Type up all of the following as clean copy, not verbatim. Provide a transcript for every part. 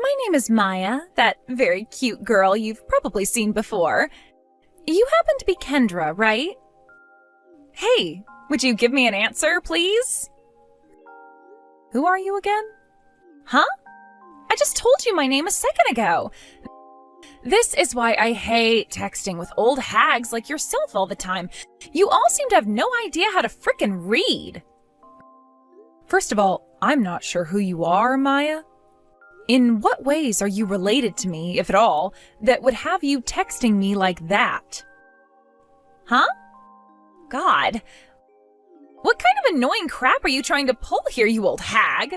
My name is Maya, that very cute girl you've probably seen before. You happen to be Kendra, right? Hey, would you give me an answer, please? Who are you again? Huh? I just told you my name a second ago. This is why I hate texting with old hags like yourself all the time. You all seem to have no idea how to frickin' read. First of all, I'm not sure who you are, Maya. In what ways are you related to me, if at all, that would have you texting me like that? Huh? God. What kind of annoying crap are you trying to pull here, you old hag?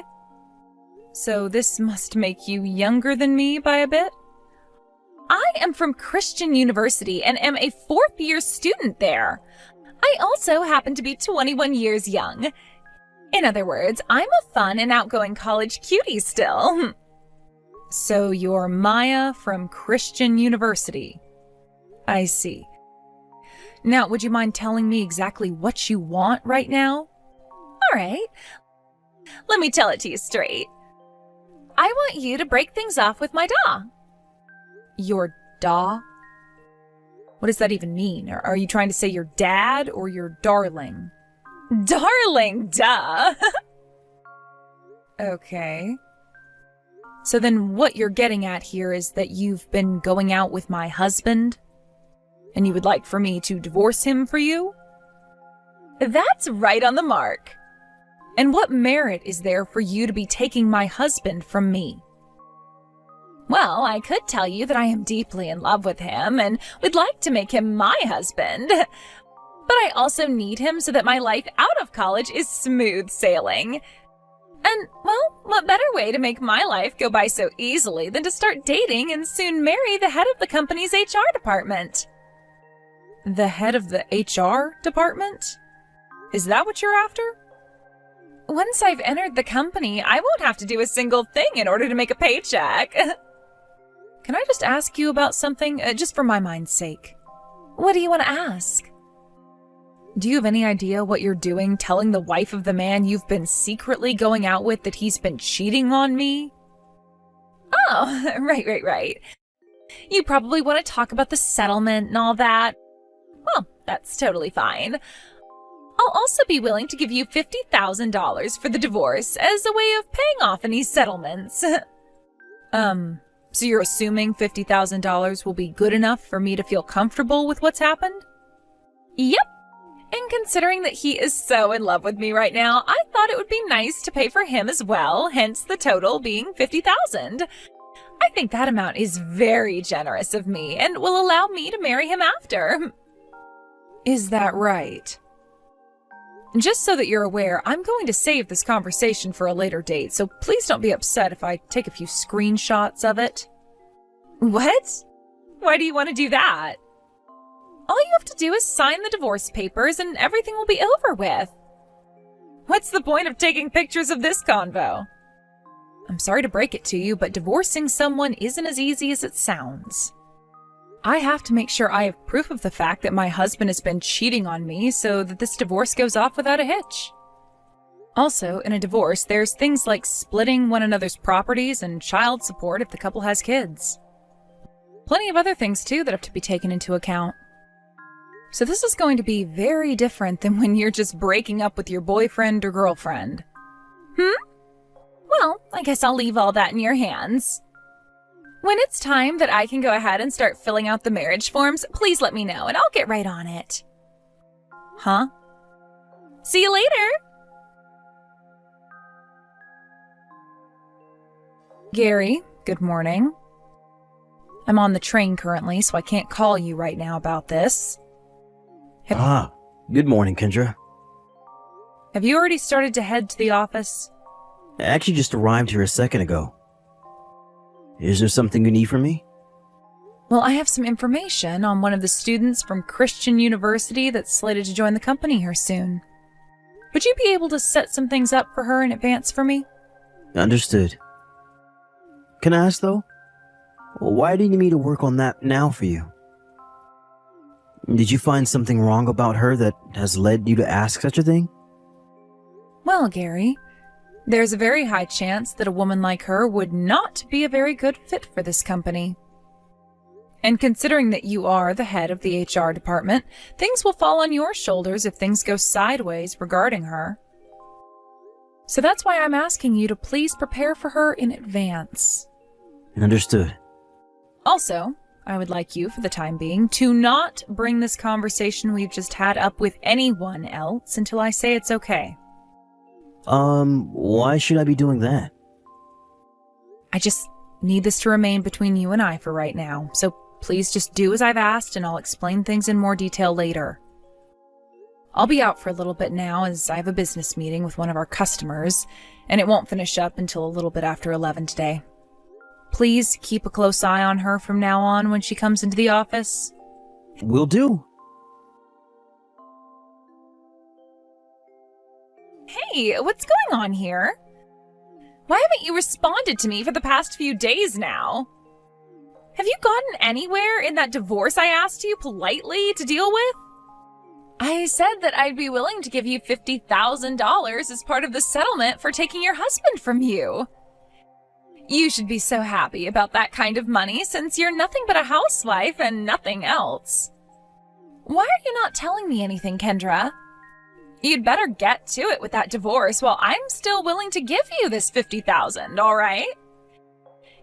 So this must make you younger than me by a bit? I am from Christian University and am a fourth-year student there. I also happen to be 21 years young. In other words, I'm a fun and outgoing college cutie still. So you're Maya from Christian University. I see. Now, would you mind telling me exactly what you want right now? All right. Let me tell it to you straight. I want you to break things off with my da. Your da? What does that even mean? Are you trying to say your dad or your darling? Darling, duh! Okay. So then what you're getting at here is that you've been going out with my husband? And you would like for me to divorce him for you? That's right on the mark. And what merit is there for you to be taking my husband from me? Well, I could tell you that I am deeply in love with him and would like to make him my husband. But I also need him so that my life out of college is smooth sailing. And, well, what better way to make my life go by so easily than to start dating and soon marry the head of the company's HR department? The head of the HR department? Is that what you're after? Once I've entered the company, I won't have to do a single thing in order to make a paycheck. Can I just ask you about something, just for my mind's sake? What do you want to ask? Do you have any idea what you're doing telling the wife of the man you've been secretly going out with that he's been cheating on me? Oh, right. You probably want to talk about the settlement and all that. Well, that's totally fine. I'll also be willing to give you $50,000 for the divorce as a way of paying off any settlements. So you're assuming $50,000 will be good enough for me to feel comfortable with what's happened? Yep. And considering that he is so in love with me right now, I thought it would be nice to pay for him as well, hence the total being $50,000. I think that amount is very generous of me and will allow me to marry him after. Is that right? Just so that you're aware, I'm going to save this conversation for a later date, so please don't be upset if I take a few screenshots of it. What? Why do you want to do that? All you have to do is sign the divorce papers and everything will be over with. What's the point of taking pictures of this convo? I'm sorry to break it to you, but divorcing someone isn't as easy as it sounds. I have to make sure I have proof of the fact that my husband has been cheating on me so that this divorce goes off without a hitch. Also, in a divorce, there's things like splitting one another's properties and child support if the couple has kids. Plenty of other things, too, that have to be taken into account. So this is going to be very different than when you're just breaking up with your boyfriend or girlfriend. Well, I guess I'll leave all that in your hands. When it's time that I can go ahead and start filling out the marriage forms, please let me know and I'll get right on it. Huh? See you later! Gary, good morning. I'm on the train currently, so I can't call you right now about this. Good morning, Kendra. Have you already started to head to the office? I actually just arrived here a second ago. Is there something you need from me? Well, I have some information on one of the students from Christian University that's slated to join the company here soon. Would you be able to set some things up for her in advance for me? Understood. Can I ask, though? Why do you need me to work on that now for you? Did you find something wrong about her that has led you to ask such a thing? Well, Gary, There's a very high chance that a woman like her would not be a very good fit for this company. And considering that you are the head of the HR department, things will fall on your shoulders if things go sideways regarding her. So that's why I'm asking you to please prepare for her in advance. Understood. Also, I would like you, for the time being, to not bring this conversation we've just had up with anyone else until I say it's okay. Why should I be doing that? I just need this to remain between you and I for right now, so please just do as I've asked and I'll explain things in more detail later. I'll be out for a little bit now as I have a business meeting with one of our customers, and it won't finish up until a little bit after 11 today. Please keep a close eye on her from now on when she comes into the office. Will do. Hey, what's going on here? Why haven't you responded to me for the past few days now? Have you gotten anywhere in that divorce I asked you politely to deal with? I said that I'd be willing to give you $50,000 as part of the settlement for taking your husband from you. You should be so happy about that kind of money since you're nothing but a housewife and nothing else. Why are you not telling me anything, Kendra? You'd better get to it with that divorce while I'm still willing to give you this $50,000, all right?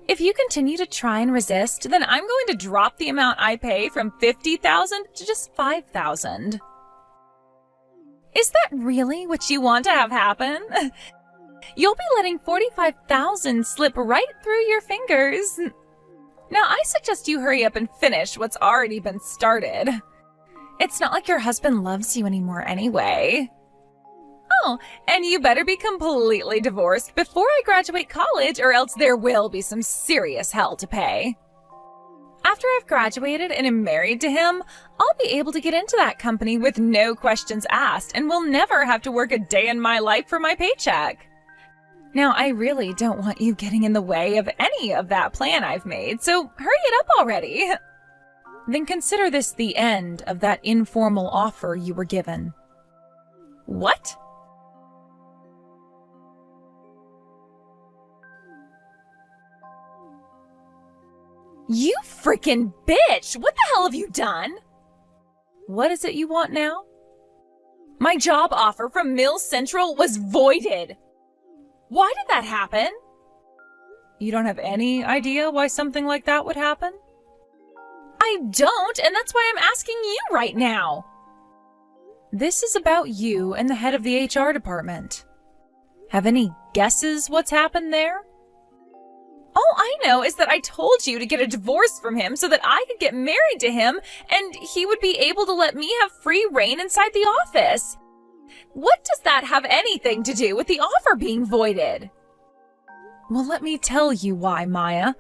If you continue to try and resist, then I'm going to drop the amount I pay from $50,000 to just $5,000. Is that really what you want to have happen? You'll be letting $45,000 slip right through your fingers. Now, I suggest you hurry up and finish what's already been started. It's not like your husband loves you anymore anyway. Oh, and you better be completely divorced before I graduate college or else there will be some serious hell to pay. After I've graduated and am married to him, I'll be able to get into that company with no questions asked and will never have to work a day in my life for my paycheck. Now, I really don't want you getting in the way of any of that plan I've made, so hurry it up already. Then consider this the end of that informal offer you were given. What? You freaking bitch! What the hell have you done? What is it you want now? My job offer from Mill Central was voided. Why did that happen? You don't have any idea why something like that would happen? I don't, and that's why I'm asking you right now. This is about you and the head of the HR department. Have any guesses what's happened there? All I know is that I told you to get a divorce from him so that I could get married to him and he would be able to let me have free reign inside the office. What does that have anything to do with the offer being voided? Well, let me tell you why, Maya.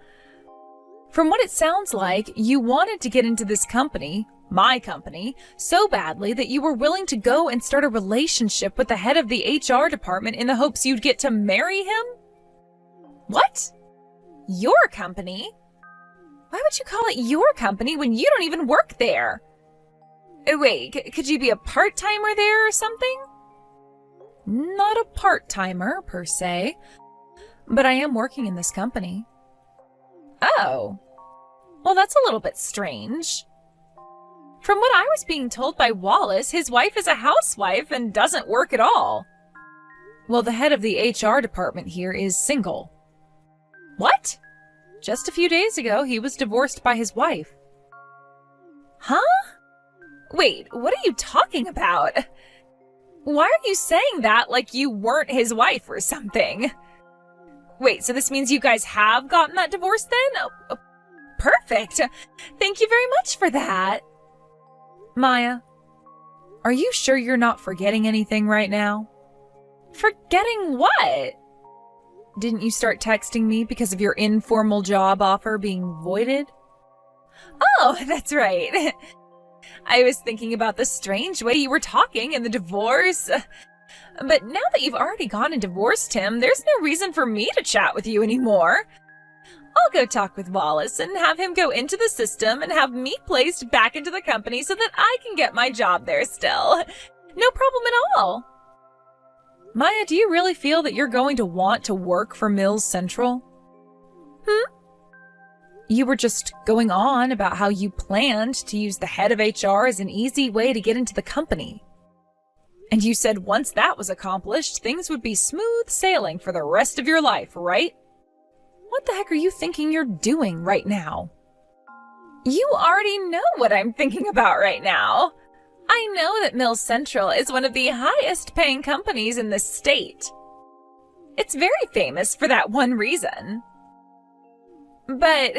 From what it sounds like, you wanted to get into this company, my company, so badly that you were willing to go and start a relationship with the head of the HR department in the hopes you'd get to marry him? What? Your company? Why would you call it your company when you don't even work there? Wait, could you be a part-timer there or something? Not a part-timer, per se, but I am working in this company. Oh. Well, that's a little bit strange. From what I was being told by Wallace, his wife is a housewife and doesn't work at all. Well, the head of the HR department here is single. What? Just a few days ago, he was divorced by his wife. Huh? Wait, what are you talking about? Why are you saying that like you weren't his wife or something? Wait, so this means you guys have gotten that divorce then? Oh, perfect. Thank you very much for that. Maya, are you sure you're not forgetting anything right now? Forgetting what? Didn't you start texting me because of your informal job offer being voided? Oh, that's right. I was thinking about the strange way you were talking and the divorce. But now that you've already gone and divorced him, there's no reason for me to chat with you anymore. I'll go talk with Wallace and have him go into the system and have me placed back into the company so that I can get my job there still. No problem at all. Maya, do you really feel that you're going to want to work for Mills Central? You were just going on about how you planned to use the head of HR as an easy way to get into the company. And you said once that was accomplished, things would be smooth sailing for the rest of your life, right? What the heck are you thinking you're doing right now? You already know what I'm thinking about right now. I know that Mills Central is one of the highest paying companies in the state. It's very famous for that one reason. But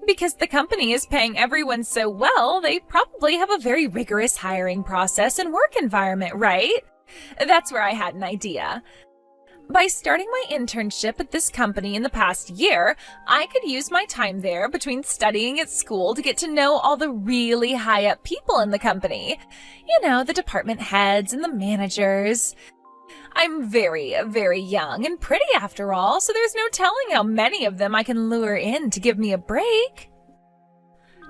because the company is paying everyone so well, they probably have a very rigorous hiring process and work environment, right? That's where I had an idea. By starting my internship at this company in the past year, I could use my time there between studying at school to get to know all the really high-up people in the company. You know, the department heads and the managers. I'm very, very young and pretty after all, so there's no telling how many of them I can lure in to give me a break.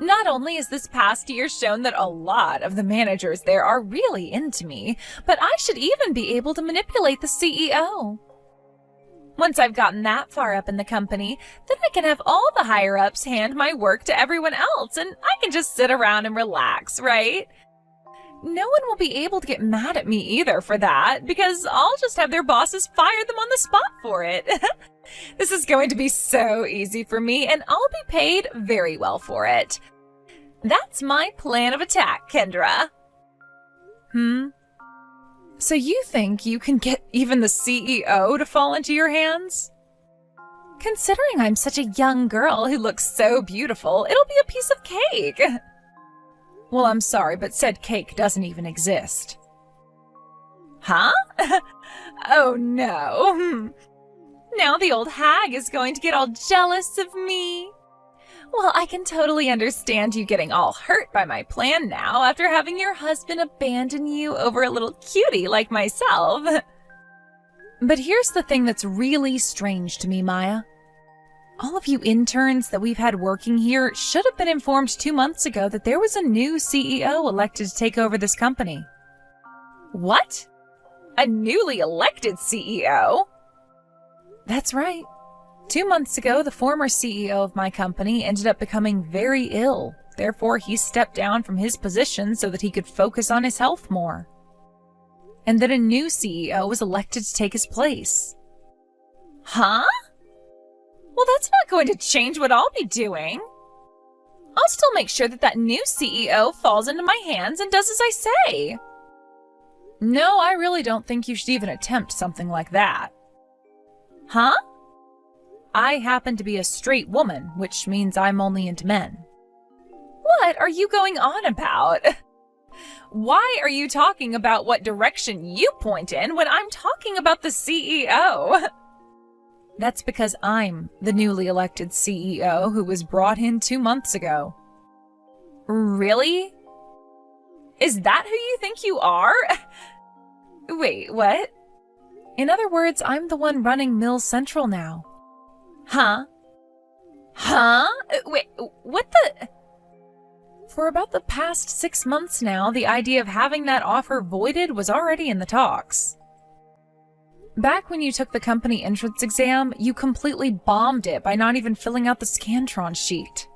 Not only has this past year shown that a lot of the managers there are really into me, but I should even be able to manipulate the CEO. Once I've gotten that far up in the company, then I can have all the higher-ups hand my work to everyone else, and I can just sit around and relax, right? No one will be able to get mad at me either for that, because I'll just have their bosses fire them on the spot for it. This is going to be so easy for me, and I'll be paid very well for it. That's my plan of attack, Kendra. So you think you can get even the CEO to fall into your hands? Considering I'm such a young girl who looks so beautiful, it'll be a piece of cake. Well, I'm sorry, but said cake doesn't even exist. Huh? Oh no. Now the old hag is going to get all jealous of me. Well, I can totally understand you getting all hurt by my plan now after having your husband abandon you over a little cutie like myself. But here's the thing that's really strange to me, Maya. All of you interns that we've had working here should have been informed 2 months ago that there was a new CEO elected to take over this company. What? A newly elected CEO? That's right. 2 months ago, the former CEO of my company ended up becoming very ill. Therefore, he stepped down from his position so that he could focus on his health more. And then a new CEO was elected to take his place. Huh? Well, that's not going to change what I'll be doing. I'll still make sure that that new CEO falls into my hands and does as I say. No, I really don't think you should even attempt something like that. Huh? I happen to be a straight woman, which means I'm only into men. What are you going on about? Why are you talking about what direction you point in when I'm talking about the CEO? That's because I'm the newly elected CEO who was brought in 2 months ago. Really? Is that who you think you are? Wait, what? In other words, I'm the one running Mills Central now. Huh? Wait, what the? For about the past 6 months now, the idea of having that offer voided was already in the talks. Back when you took the company entrance exam, you completely bombed it by not even filling out the Scantron sheet.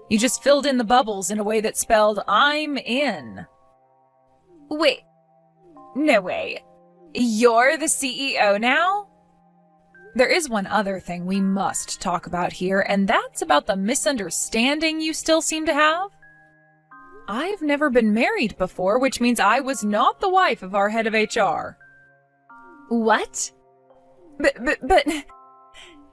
You just filled in the bubbles in a way that spelled, I'm in. Wait. No way. You're the CEO now? There is one other thing we must talk about here, and that's about the misunderstanding you still seem to have. I've never been married before, which means I was not the wife of our head of HR. What? But...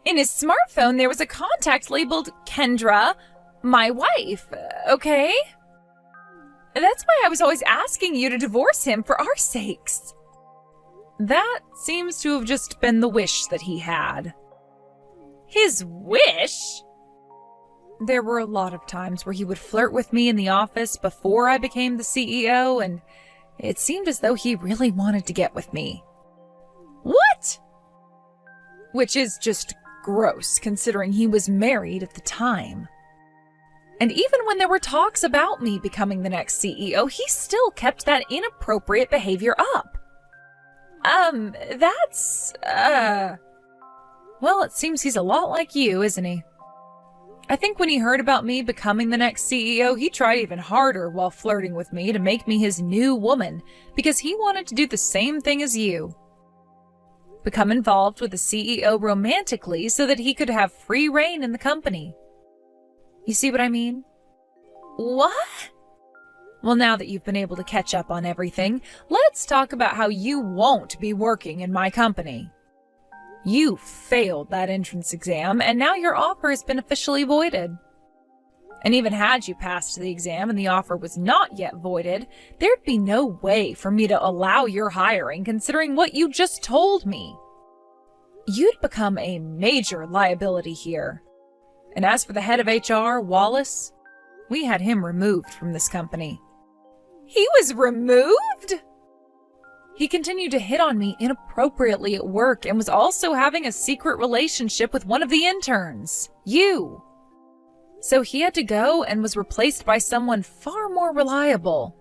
In his smartphone, there was a contact labeled Kendra, my wife, okay? That's why I was always asking you to divorce him for our sakes. That seems to have just been the wish that he had. His wish? There were a lot of times where he would flirt with me in the office before I became the CEO, and it seemed as though he really wanted to get with me. What? Which is just gross, considering he was married at the time. And even when there were talks about me becoming the next CEO, he still kept that inappropriate behavior up. Well, it seems he's a lot like you, isn't he? I think when he heard about me becoming the next CEO, he tried even harder while flirting with me to make me his new woman, because he wanted to do the same thing as you. Become involved with the CEO romantically so that he could have free reign in the company. You see what I mean? What? Well, now that you've been able to catch up on everything, let's talk about how you won't be working in my company. You failed that entrance exam, and now your offer has been officially voided. And even had you passed the exam and the offer was not yet voided, there'd be no way for me to allow your hiring considering what you just told me. You'd become a major liability here. And as for the head of HR, Wallace, we had him removed from this company. He was removed? He continued to hit on me inappropriately at work and was also having a secret relationship with one of the interns, you. So he had to go and was replaced by someone far more reliable.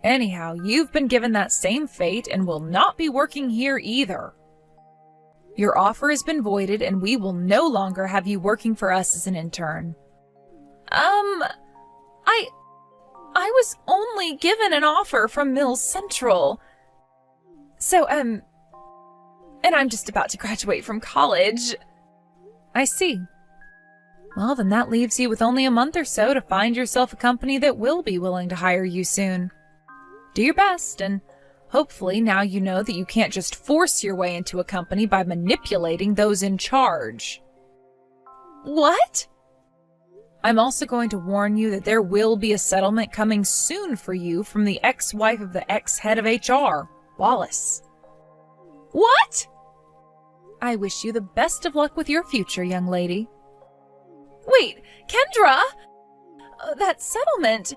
Anyhow, you've been given that same fate and will not be working here either. Your offer has been voided and we will no longer have you working for us as an intern. I was only given an offer from Mills Central. So, and I'm just about to graduate from college. I see. Well, then that leaves you with only a month or so to find yourself a company that will be willing to hire you soon. Do your best, and hopefully now you know that you can't just force your way into a company by manipulating those in charge. What? I'm also going to warn you that there will be a settlement coming soon for you from the ex-wife of the ex-head of HR, Wallace. What? I wish you the best of luck with your future, young lady. Wait, Kendra! That settlement,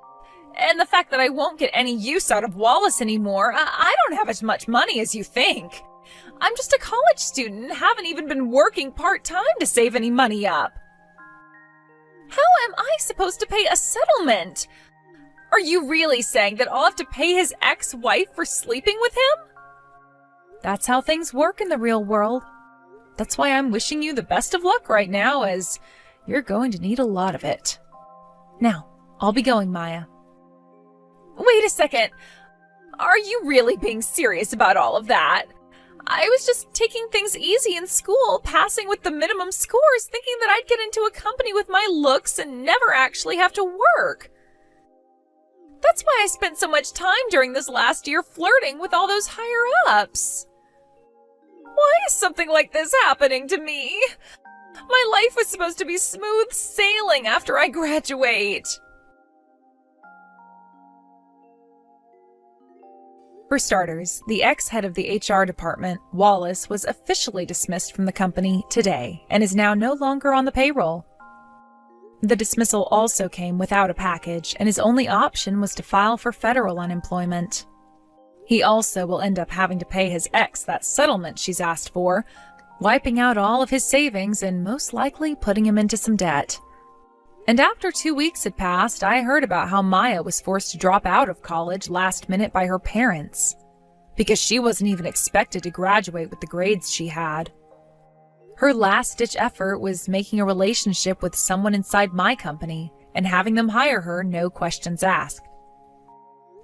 and the fact that I won't get any use out of Wallace anymore, I don't have as much money as you think. I'm just a college student and haven't even been working part-time to save any money up. How am I supposed to pay a settlement? Are you really saying that I'll have to pay his ex-wife for sleeping with him? That's how things work in the real world. That's why I'm wishing you the best of luck right now, as you're going to need a lot of it. Now, I'll be going, Maya. Wait a second. Are you really being serious about all of that? I was just taking things easy in school, passing with the minimum scores, thinking that I'd get into a company with my looks and never actually have to work. That's why I spent so much time during this last year flirting with all those higher-ups. Why is something like this happening to me? My life was supposed to be smooth sailing after I graduate. For starters, the ex-head of the HR department, Wallace, was officially dismissed from the company today and is now no longer on the payroll. The dismissal also came without a package, and his only option was to file for federal unemployment. He also will end up having to pay his ex that settlement she's asked for, wiping out all of his savings and most likely putting him into some debt. And after 2 weeks had passed, I heard about how Maya was forced to drop out of college last minute by her parents, because she wasn't even expected to graduate with the grades she had. Her last-ditch effort was making a relationship with someone inside my company and having them hire her, no questions asked.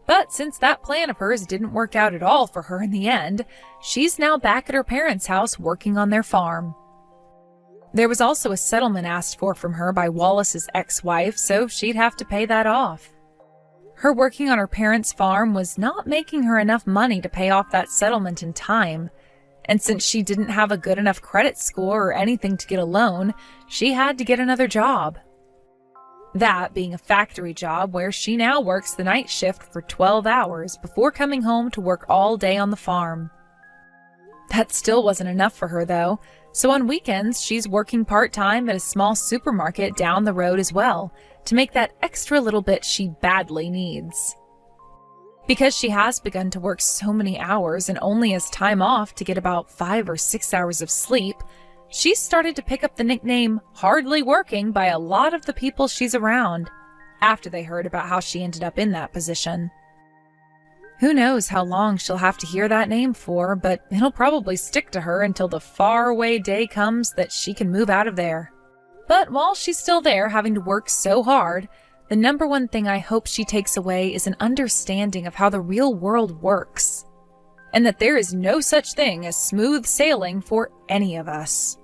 But since that plan of hers didn't work out at all for her in the end, she's now back at her parents' house working on their farm. There was also a settlement asked for from her by Wallace's ex-wife, so she'd have to pay that off. Her working on her parents' farm was not making her enough money to pay off that settlement in time, and since she didn't have a good enough credit score or anything to get a loan, she had to get another job. That being a factory job where she now works the night shift for 12 hours before coming home to work all day on the farm. That still wasn't enough for her, though, so on weekends she's working part-time at a small supermarket down the road as well, to make that extra little bit she badly needs. Because she has begun to work so many hours and only has time off to get about 5 or 6 hours of sleep, she's started to pick up the nickname hardly working by a lot of the people she's around, after they heard about how she ended up in that position. Who knows how long she'll have to hear that name for, but it'll probably stick to her until the faraway day comes that she can move out of there. But while she's still there having to work so hard, the number one thing I hope she takes away is an understanding of how the real world works, and that there is no such thing as smooth sailing for any of us.